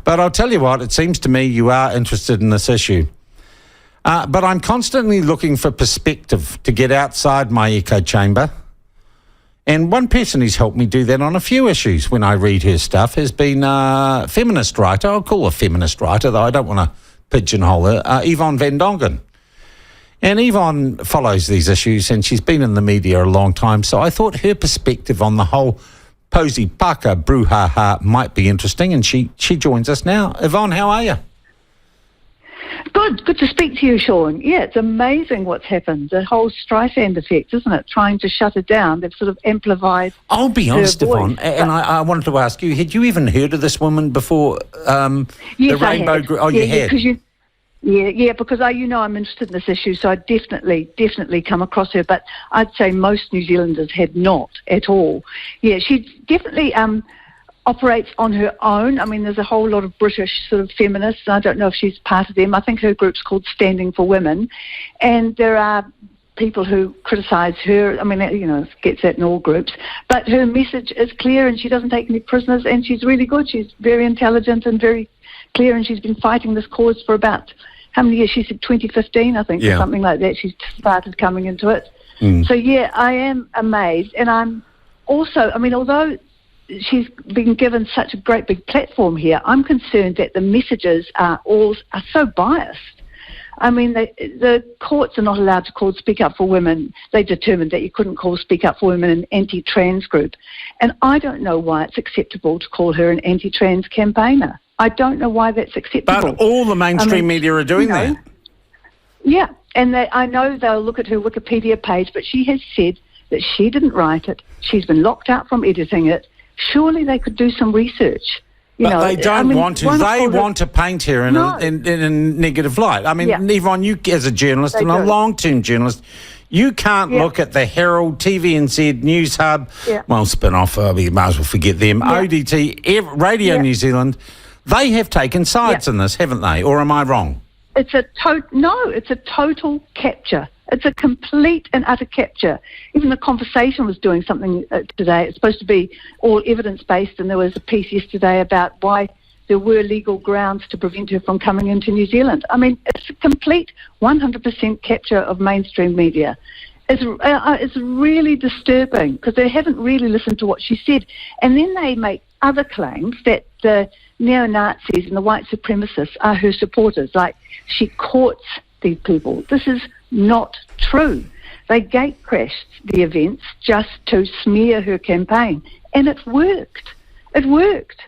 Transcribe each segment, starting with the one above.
But I'll tell you what, it seems to me you are interested in this issue. But I'm constantly looking for perspective to get outside my echo chamber. And one person who's helped me do that on a few issues when I read her stuff has been a feminist writer. I'll call her a feminist writer, though I don't want to pigeonhole her, Yvonne Van Dongen. And Yvonne follows these issues and she's been in the media a long time. So I thought her perspective on the whole Posie Parker brouhaha might be interesting. And she joins us now. Yvonne, how are you? Good to speak to you, Sean. Yeah, it's amazing what's happened. The whole Streisand effect, isn't it? Trying to shut it down. They've sort of amplified. I'll be honest, Yvonne, and I wanted to ask you, had you even heard of this woman before yes, the Rainbow Group? Oh, yeah, you had? Because I'm interested in this issue, so I definitely come across her, but I'd say most New Zealanders had not at all. Yeah, she definitely operates on her own. I mean, there's a whole lot of British sort of feminists. I don't know if she's part of them. I think her group's called Standing for Women. And there are people who criticise her. I mean, gets that in all groups. But her message is clear and she doesn't take any prisoners and she's really good. She's very intelligent and very clear and she's been fighting this cause for about, how many years? She said 2015, I think, or something like that. She's started coming into it. So, yeah, I am amazed. And I'm also, although she's been given such a great big platform here, I'm concerned that the messages are so biased. I mean, the courts are not allowed to speak up for women. They determined that you couldn't call speak up for women an anti-trans group. And I don't know why it's acceptable to call her an anti-trans campaigner. I don't know why that's acceptable. But all the mainstream media are doing that. Yeah, and I know they'll look at her Wikipedia page, but she has said that she didn't write it. She's been locked out from editing it. Surely they could do some research. They don't want to. They want to paint her in a negative light. I mean, Yvonne, you as a journalist and a long-term journalist, you can't look at the Herald, TVNZ, News Hub, spin-off, we might as well forget them, ODT, Radio New Zealand. They have taken sides in this, haven't they? Or am I wrong? It's a total capture. It's a complete and utter capture. Even the Conversation was doing something today. It's supposed to be all evidence-based, and there was a piece yesterday about why there were legal grounds to prevent her from coming into New Zealand. I mean, it's a complete 100% capture of mainstream media. It's really disturbing because they haven't really listened to what she said. And then they make other claims that the neo-Nazis and the white supremacists are her supporters, like she courts these people. This is not true. They gate-crashed the events just to smear her campaign, and it worked. It worked.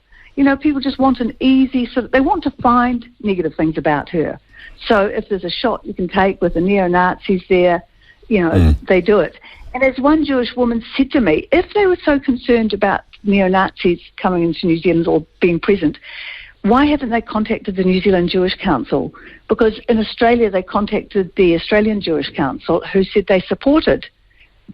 People just want an easy they want to find negative things about her. So if there's a shot you can take with the neo-Nazis there, they do it. And as one Jewish woman said to me, if they were so concerned about neo-Nazis coming into New Zealand or being present, why haven't they contacted the New Zealand Jewish Council? Because in Australia they contacted the Australian Jewish Council, who said they supported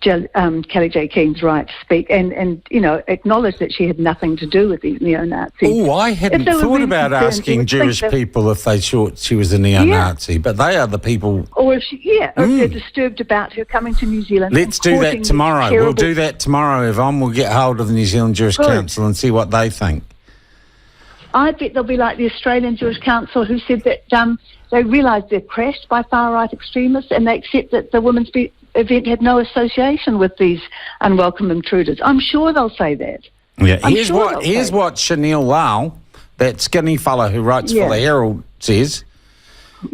Kelly J. Keen's right to speak and acknowledged that she had nothing to do with these neo-Nazis. Oh, I hadn't thought about asking Jewish people if they thought she was a neo-Nazi, but they are the people... Or if if they're disturbed about her coming to New Zealand. Let's do that tomorrow. We'll do that tomorrow, Yvonne. We'll get hold of the New Zealand Jewish Council and see what they think. I bet they'll be like the Australian Jewish Council, who said that they realise they're crashed by far-right extremists and they accept that the women's event had no association with these unwelcome intruders. I'm sure they'll say that. Yeah, here's what Chanel Lau, that skinny fella who writes for the Herald, says.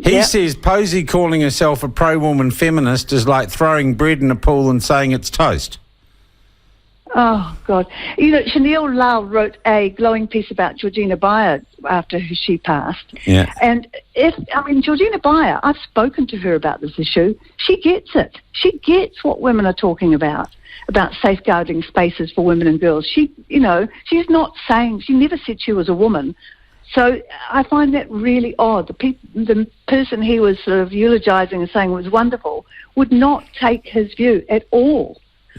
He says Posie calling herself a pro-woman feminist is like throwing bread in a pool and saying it's toast. Oh, God. Chanel Lau wrote a glowing piece about Georgina Beyer after she passed. Yeah. And Georgina Beyer, I've spoken to her about this issue. She gets it. She gets what women are talking about safeguarding spaces for women and girls. She's not saying, she never said she was a woman. So I find that really odd. The person he was sort of eulogising and saying was wonderful would not take his view at all.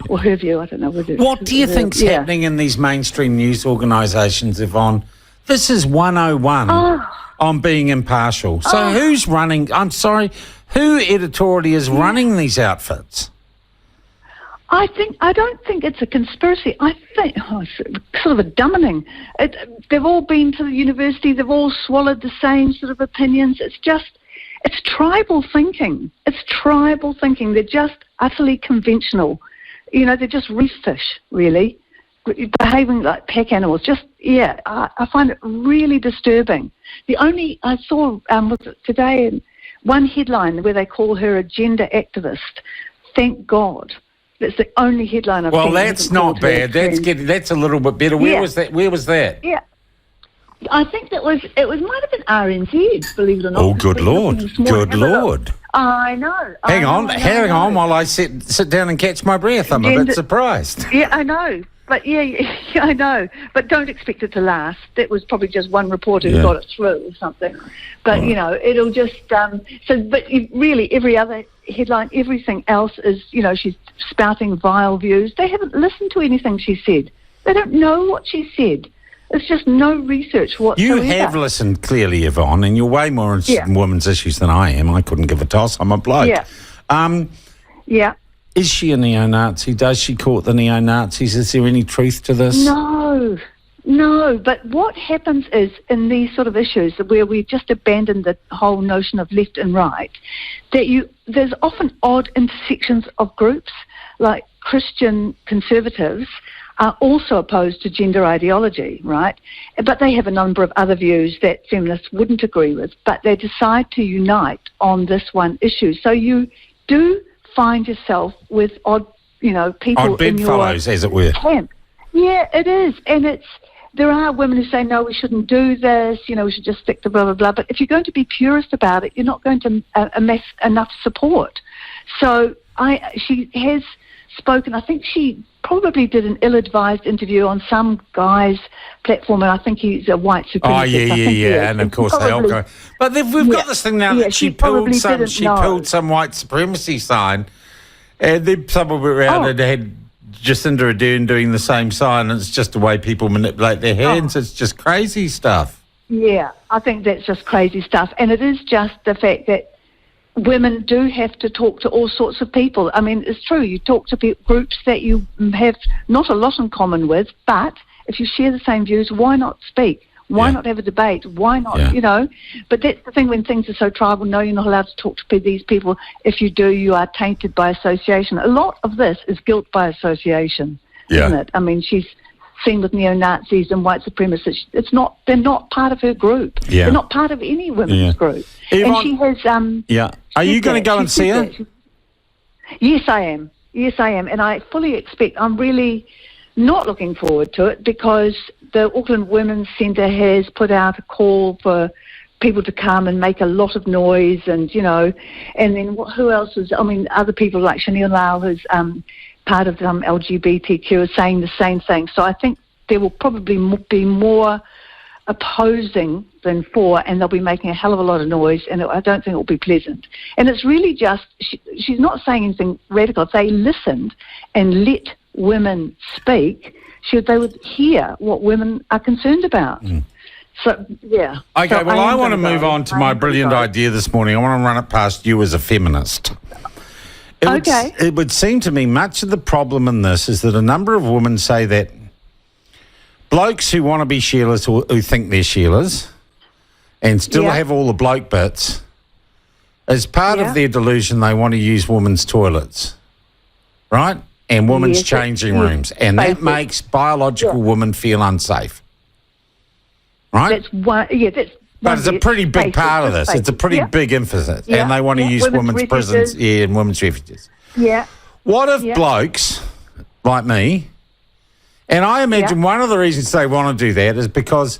Or her view, I don't know. What do you think's happening in these mainstream news organisations, Yvonne? This is 101 on being impartial. So who's running, who editorially is running these outfits? I don't think it's a conspiracy. I think it's sort of a dumbing. They've all been to the university. They've all swallowed the same sort of opinions. It's tribal thinking. It's tribal thinking. They're just utterly conventional. They're just reef fish, really, behaving like pack animals. I find it really disturbing. I saw today one headline where they call her a gender activist. Thank God. That's the only headline I've seen. Well, that's not bad. That's a little bit better. Where was that? Yeah. I think it might have been RNZ, believe it or not. Oh, good Lord. Good Lord. I know. Hang on while I sit down and catch my breath. I'm a bit surprised. Yeah, I know. But I know. But don't expect it to last. That was probably just one reporter who got it through or something. But, it'll just... really, every other headline, everything else is, she's spouting vile views. They haven't listened to anything she said. They don't know what she said. It's just no research whatsoever. You have listened clearly, Yvonne, and you're way more interested in women's issues than I am. I couldn't give a toss. I'm a bloke. Yeah. Is she a neo-Nazi? Does she court the neo-Nazis? Is there any truth to this? No. But what happens is, in these sort of issues where we just abandon the whole notion of left and right, there's often odd intersections of groups, like Christian conservatives are also opposed to gender ideology, right? But they have a number of other views that feminists wouldn't agree with, but they decide to unite on this one issue. So you do find yourself with odd, people in your bedfellows, as it were. Camp. Yeah, it is. And there are women who say, no, we shouldn't do this, we should just stick to blah, blah, blah. But if you're going to be purist about it, you're not going to amass enough support. So she has spoken, I think she probably did an ill-advised interview on some guy's platform, and I think he's a white supremacist. Oh, yeah, and of course they all go. But we've got this thing now that she pulled some white supremacy sign, and then someone went around and had Jacinda Ardern doing the same sign, and it's just the way people manipulate their hands. It's just crazy stuff. Yeah, I think that's just crazy stuff, and it is just the fact that women do have to talk to all sorts of people. I mean, it's true, you talk to groups that you have not a lot in common with, but if you share the same views, why not speak? Why not have a debate? Why not, But that's the thing when things are so tribal, no, you're not allowed to talk to these people. If you do, you are tainted by association. A lot of this is guilt by association, isn't it? I mean, she's seen with neo-Nazis and white supremacists. They're not part of her group. Yeah. They're not part of any women's group. Yvonne, and she has... Are you going to go and see her? Yes, I am. And I fully expect... I'm really not looking forward to it because the Auckland Women's Centre has put out a call for people to come and make a lot of noise and, and then who else was... other people like Chanel Lau, who's... part of LGBTQ is saying the same thing. So I think there will probably be more opposing than for, and they'll be making a hell of a lot of noise, and I don't think it will be pleasant. And it's really just, she's not saying anything radical. If they listened and let women speak, they would hear what women are concerned about. So, yeah. Okay, so I want to move on to my brilliant idea this morning. I want to run it past you as a feminist. It would seem to me much of the problem in this is that a number of women say that blokes who want to be Sheilas or who think they're Sheilas and still have all the bloke bits, as part of their delusion, they want to use women's toilets, right? And women's changing rooms. And that makes biological women feel unsafe, right? But it's a pretty big part of this. It's a pretty big emphasis. And they want to use women's prisons and women's refuges. Yeah. What if blokes like me, and I imagine one of the reasons they want to do that is because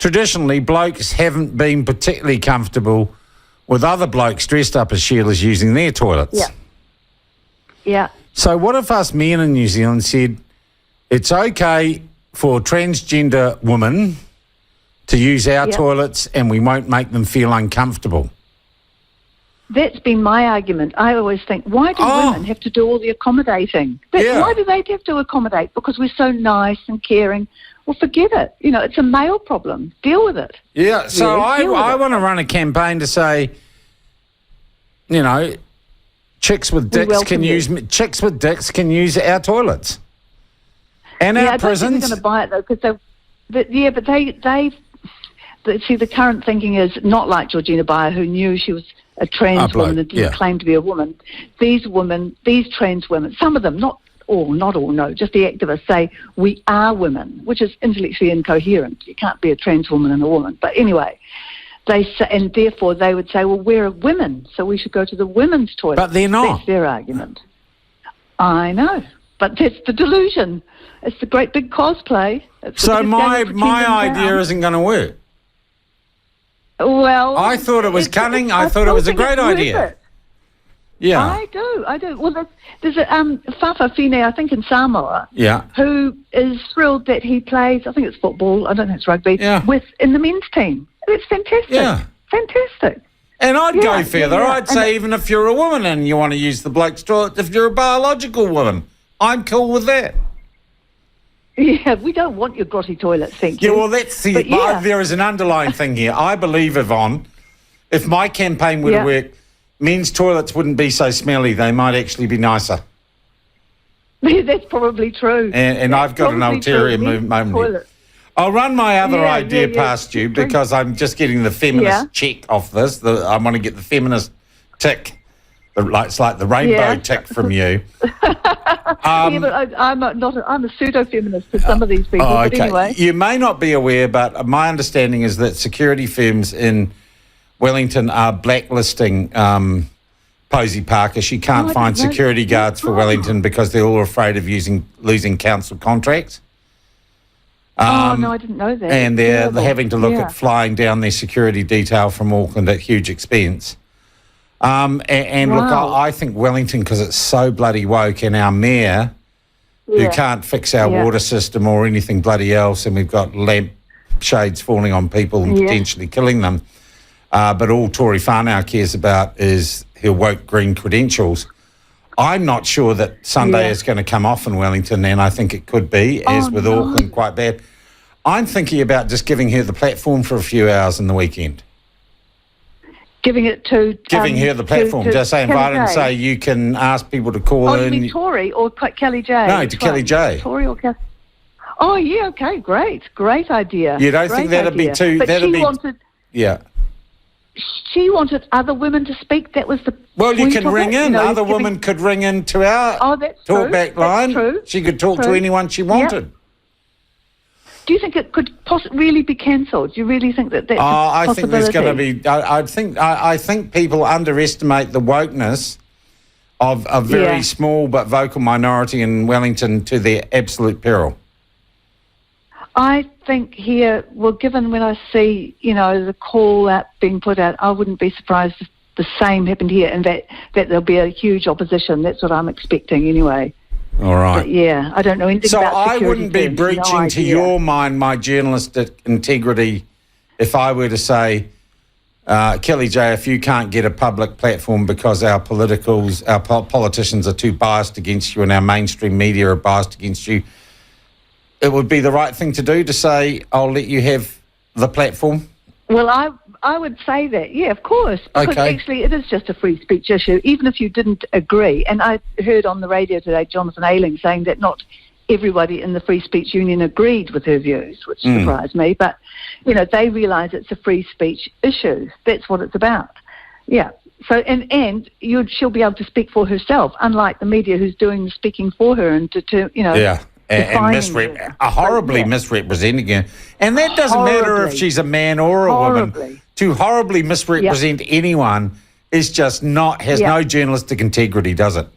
traditionally blokes haven't been particularly comfortable with other blokes dressed up as Sheilas using their toilets. Yeah. So what if us men in New Zealand said it's okay for transgender women to use our toilets and we won't make them feel uncomfortable? That's been my argument. I always think, why do women have to do all the accommodating? Why do they have to accommodate? Because we're so nice and caring. Well, forget it. It's a male problem. Deal with it. Yeah, so I want to run a campaign to say, Chicks with dicks chicks with dicks can use our toilets and our I don't think prisons. they're going to buy it though, because see, the current thinking is not like Georgina Beyer, who knew she was a trans woman and didn't claim to be a woman. These trans women, some of them, not all, no, just the activists say we are women, which is intellectually incoherent. You can't be a trans woman and a woman. But anyway, they say, and therefore they would say, well, we're women, so we should go to the women's toilet. But they're not. That's their argument. I know, but that's the delusion. It's the great big cosplay. So my idea isn't going to work. Well, I thought it was cunning. I thought it was a great idea. Yeah, I do. Well, there's a Fafa Fine, I think in Samoa, who is thrilled that he plays. I think it's football. I don't think it's rugby. In the men's team. It's fantastic. Yeah, fantastic. And I'd go further. I'd say even if you're a woman and you want to use the bloke's toilet, if you're a biological woman, I'm cool with that. Yeah, we don't want your grotty toilets, thank you. Yeah, well, there is an underlying thing here. I believe, Yvonne, if my campaign were to work, men's toilets wouldn't be so smelly. They might actually be nicer. That's probably true. And I've got an ulterior moment. I'll run my other idea past you because I'm just getting the feminist check off this. I want to get the feminist tick. It's like the rainbow tick from you. But I'm a pseudo-feminist to some of these people. But anyway, you may not be aware, but my understanding is that security firms in Wellington are blacklisting Posie Parker. She can't find security guards for Wellington because they're all afraid of losing council contracts. No, I didn't know that. And they're having to look at flying down their security detail from Auckland at huge expense. Look, I think Wellington, because it's so bloody woke, and our mayor, who can't fix our water system or anything bloody else, and we've got lamp shades falling on people and potentially killing them, but all Tory whānau cares about is her woke green credentials. I'm not sure that Sunday is going to come off in Wellington, and I think it could be, as with Auckland, quite bad. I'm thinking about just giving her the platform for a few hours in the weekend. Giving her the platform. Just say, invite her and say, you can ask people to call in. You mean Tory or Kelly J? No, to Kelly J. Tory or Kelly? Oh, yeah, okay, great idea. You don't think that'd be too... But she wanted... Yeah. She wanted other women to speak. That was the... Well, you can ring in. Other women could ring in to our talkback line. That's true. She could talk to anyone she wanted. Yep. Do you think it could really be cancelled? Do you really think that's a possibility? I think there's going to be... I think people underestimate the wokeness of a very small but vocal minority in Wellington to their absolute peril. I think here, well, given when I see, the call out being put out, I wouldn't be surprised if the same happened here and that there'll be a huge opposition. That's what I'm expecting anyway. All right. But I don't know anything about security. So I wouldn't be breaching to your mind my journalistic integrity if I were to say, Kelly J, if you can't get a public platform because our politicians are too biased against you and our mainstream media are biased against you, it would be the right thing to do to say, I'll let you have the platform? Well, I would say that, of course, because actually it is just a free speech issue, even if you didn't agree. And I heard on the radio today Jonathan Ayling saying that not everybody in the Free Speech Union agreed with her views, which surprised me. But, they realise it's a free speech issue. That's what it's about. Yeah. So, and she'll be able to speak for herself, unlike the media who's doing the speaking for her and and horribly misrepresenting her. And that doesn't matter if she's a man or a woman. To horribly misrepresent anyone is just has no journalistic integrity, does it?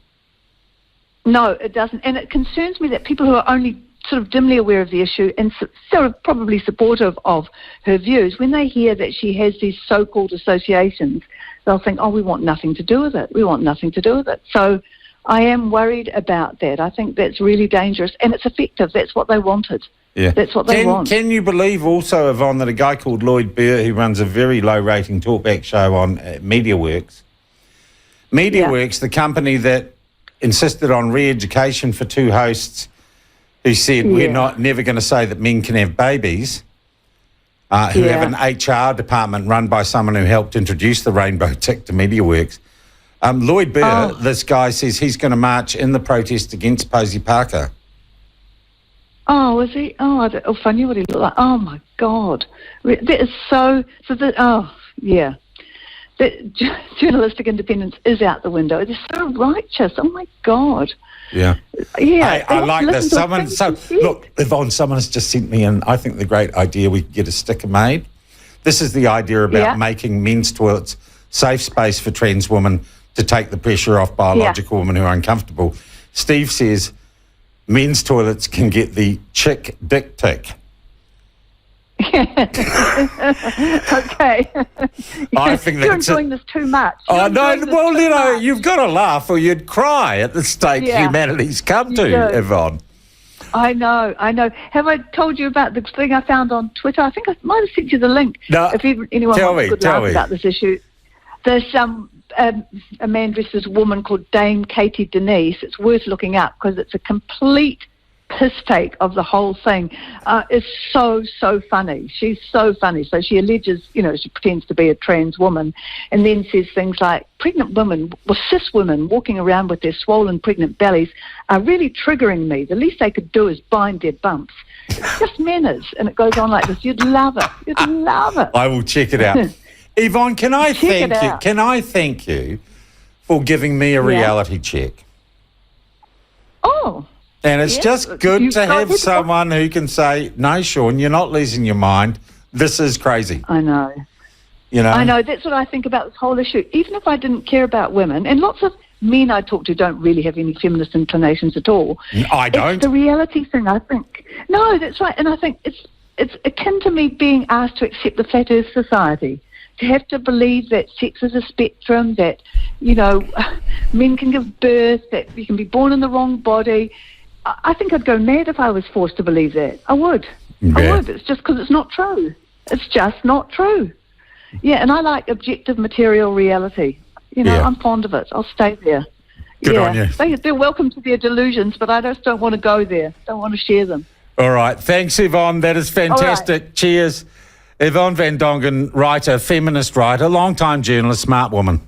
No, it doesn't. And it concerns me that people who are only sort of dimly aware of the issue and sort of probably supportive of her views, when they hear that she has these so-called associations, they'll think, we want nothing to do with it. We want nothing to do with it. So I am worried about that. I think that's really dangerous, and it's effective. That's what they wanted. Yeah. That's what they want. Can you believe also, Yvonne, that a guy called Lloyd Burr, who runs a very low-rating talkback show on MediaWorks, the company that insisted on re-education for two hosts who said, we're never going to say that men can have babies, who have an HR department run by someone who helped introduce the rainbow tick to MediaWorks, Lloyd Burr, Oh. this guy, says he's going to march in the protest against Posie Parker. Oh, is he? Oh, if I knew what he looked like. Oh, my God. That is yeah. Journalistic independence is out the window. It's so righteous. Oh, my God. Yeah. Yeah. Hey, I like this. Look, Yvonne, someone has just sent me in, I think the great idea we could get a sticker made. This is the idea about making men's toilets safe space for trans women to take the pressure off biological women who are uncomfortable. Steve says men's toilets can get the chick dick tick. Okay. I think You're that's enjoying this too much. Oh, no, well, you've got to laugh or you'd cry at the state humanity's come to, Yvonne. I know. Have I told you about the thing I found on Twitter? I think I might have sent you the link. No, if anyone wants a good laugh about this issue. There's a man dressed as a woman called Dame Katie Denise. It's worth looking up because it's a complete piss take of the whole thing. It's so funny. She's so funny. So she alleges, she pretends to be a trans woman and then says things like pregnant women, cis women walking around with their swollen pregnant bellies are really triggering me. The least they could do is bind their bumps. It's just manners. And it goes on like this. You'd love it. You'd love it. I will check it out. Yvonne, can I thank you? Can I thank you for giving me a reality check? Oh. And it's just good to have someone who can say, no, Sean, you're not losing your mind. This is crazy. I know. I know. That's what I think about this whole issue. Even if I didn't care about women, and lots of men I talk to don't really have any feminist inclinations at all. I don't. It's the reality thing, I think. No, that's right. And I think it's akin to me being asked to accept the flat earth society. To have to believe that sex is a spectrum, that, men can give birth, that you can be born in the wrong body. I think I'd go mad if I was forced to believe that. I would. Yeah. I would. It's just because it's not true. It's just not true. Yeah, and I like objective material reality. I'm fond of it. I'll stay there. Good on you. They're welcome to their delusions, but I just don't want to go there. Don't want to share them. All right. Thanks, Yvonne. That is fantastic. Right. Cheers. Yvonne Van Dongen, writer, feminist writer, long-time journalist, smart woman.